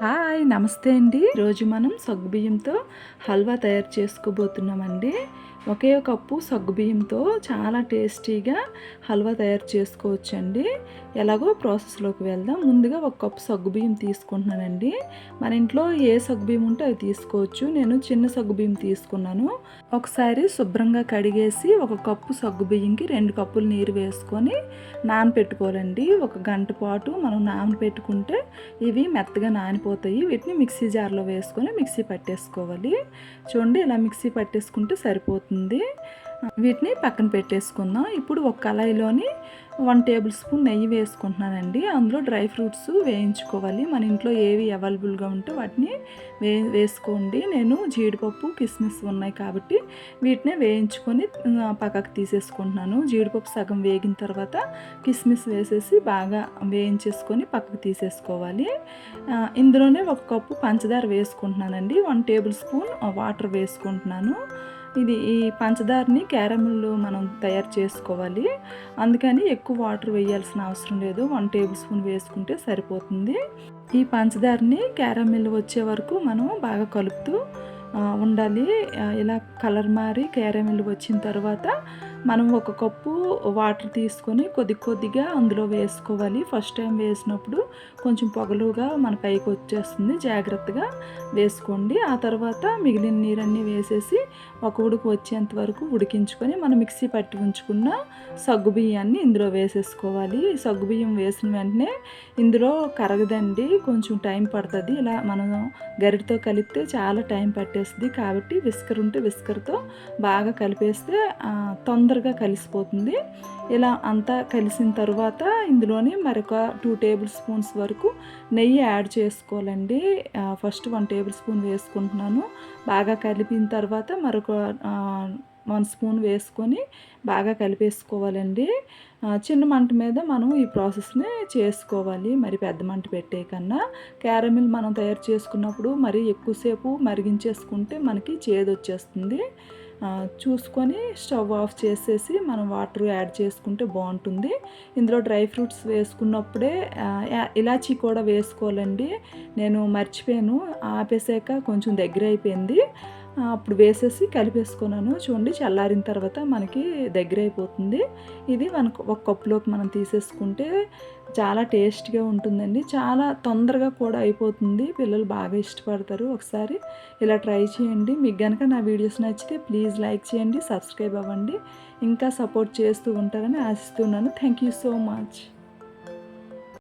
Hi నమస్తే అండి. ఈరోజు మనం సగ్గుబియ్యంతో హల్వా తయారు చేసుకోబోతున్నామండి. ఒకే కప్పు సగ్గుబియ్యంతో చాలా టేస్టీగా హల్వా తయారు చేసుకోవచ్చండి. ఎలాగో ప్రాసెస్లోకి వెళ్దాం. ముందుగా ఒక కప్పు సగ్గుబియ్యం తీసుకుంటున్నానండి. మన ఇంట్లో ఏ సగ్గుబియ్యం ఉంటే అవి తీసుకోవచ్చు. నేను చిన్న సగ్గుబియ్యం తీసుకున్నాను. ఒకసారి శుభ్రంగా కడిగేసి ఒక కప్పు సగ్గుబియ్యంకి 2 కప్పులు నీరు వేసుకొని నానపెట్టుకోవాలండి. ఒక గంట పాటు మనం నానపెట్టుకుంటే ఇవి మెత్తగా నానిపోతాయి. వీటిని మిక్సీ జార్లో వేసుకొని మిక్సీ పట్టేసుకోవాలి. చూడండి ఇలా మిక్సీ పట్టేసుకుంటే సరిపోతుంది. వీటిని పక్కన పెట్టేసుకుందాం. ఇప్పుడు ఒక కళాయిలోని 1 టేబుల్ స్పూన్ నెయ్యి వేసుకుంటున్నానండి. అందులో డ్రై ఫ్రూట్స్ వేయించుకోవాలి. మన ఇంట్లో ఏవి అవైలబుల్గా ఉంటే వాటిని వేసుకోండి. నేను జీడిపప్పు కిస్మిస్ ఉన్నాయి కాబట్టి వీటిని వేయించుకొని పక్కకు తీసేసుకుంటున్నాను. జీడిపప్పు సగం వేగిన తర్వాత కిస్మిస్ వేసేసి బాగా వేయించేసుకొని పక్కకు తీసేసుకోవాలి. ఇందులోనే ఒక కప్పు పంచదార వేసుకుంటున్నానండి. 1 టేబుల్ స్పూన్ వాటర్ వేసుకుంటున్నాను. ఈ పంచదారని క్యారమిల్ మనం తయారు చేసుకోవాలి. అందుకని ఎక్కువ వాటర్ వేయాల్సిన అవసరం లేదు. 1 టేబుల్ స్పూన్ వేసుకుంటే సరిపోతుంది. ఈ పంచదారని క్యారమిల్ వచ్చే వరకు మనం బాగా కలుపుతూ ఉండాలి. ఇలా కలర్ మారి క్యారమిల్ వచ్చిన తర్వాత మనం ఒక కప్పు వాటర్ తీసుకొని కొద్దిగా అందులో వేసుకోవాలి. ఫస్ట్ టైం వేసినప్పుడు కొంచెం పొగలుగా మన పైకి వచ్చేస్తుంది. జాగ్రత్తగా వేసుకోండి. ఆ తర్వాత మిగిలిన నీరన్నీ వేసేసి ఒక ఉడుకు వచ్చేంత వరకు ఉడికించుకొని మనం మిక్సీ పట్టి ఉంచుకున్న సగ్గుబియ్యాన్ని ఇందులో వేసేసుకోవాలి. సగ్గుబియ్యం వేసిన వెంటనే ఇందులో కరగదండి, కొంచెం టైం పడుతుంది. ఇలా మనం గరిటతో కలిపితే చాలా టైం పట్టేస్తుంది. కాబట్టి విస్కర్ ఉంటే విస్కర్తో బాగా కలిపేస్తే తొందరగా కలిసిపోతుంది. ఇలా అంతా కలిసిన తర్వాత ఇందులోని మరొక 2 టేబుల్ స్పూన్స్ వరకు నెయ్యి యాడ్ చేసుకోవాలండి. ఫస్ట్ 1 టేబుల్ స్పూన్ వేసుకుంటున్నాను. బాగా కలిపిన తర్వాత మరొక 1 స్పూన్ వేసుకొని బాగా కలిపేసుకోవాలండి. చిన్న మంట మీద మనం ఈ ప్రాసెస్ని చేసుకోవాలి. మరి పెద్ద మంట పెట్టే కన్నా క్యారమిల్ మనం తయారు చేసుకున్నప్పుడు మరి ఎక్కువసేపు మరిగించేసుకుంటే మనకి చేదు వచ్చేస్తుంది. చూసుకొని స్టవ్ ఆఫ్ చేసేసి మనం వాటర్ యాడ్ చేసుకుంటే బాగుంటుంది. ఇందులో డ్రై ఫ్రూట్స్ వేసుకున్నప్పుడే ఇలాచీ కూడా వేసుకోవాలండి. నేను మర్చిపోయాను, ఆపేసాక కొంచెం దగ్గర అయిపోయింది. అప్పుడు వేసేసి కలిపేసుకున్నాను. చూడండి చల్లారిన తర్వాత మనకి దగ్గర అయిపోతుంది. ఇది ఒక కప్పులోకి మనం తీసేసుకుంటే చాలా టేస్ట్గా ఉంటుందండి. చాలా తొందరగా కూడా అయిపోతుంది. పిల్లలు బాగా ఇష్టపడతారు. ఒకసారి ఇలా ట్రై చేయండి. మీకు కనుక నా వీడియోస్ నచ్చితే ప్లీజ్ లైక్ చేయండి, సబ్స్క్రైబ్ అవ్వండి. ఇంకా సపోర్ట్ చేస్తూ ఉంటారని ఆశిస్తున్నాను. Thank you so much.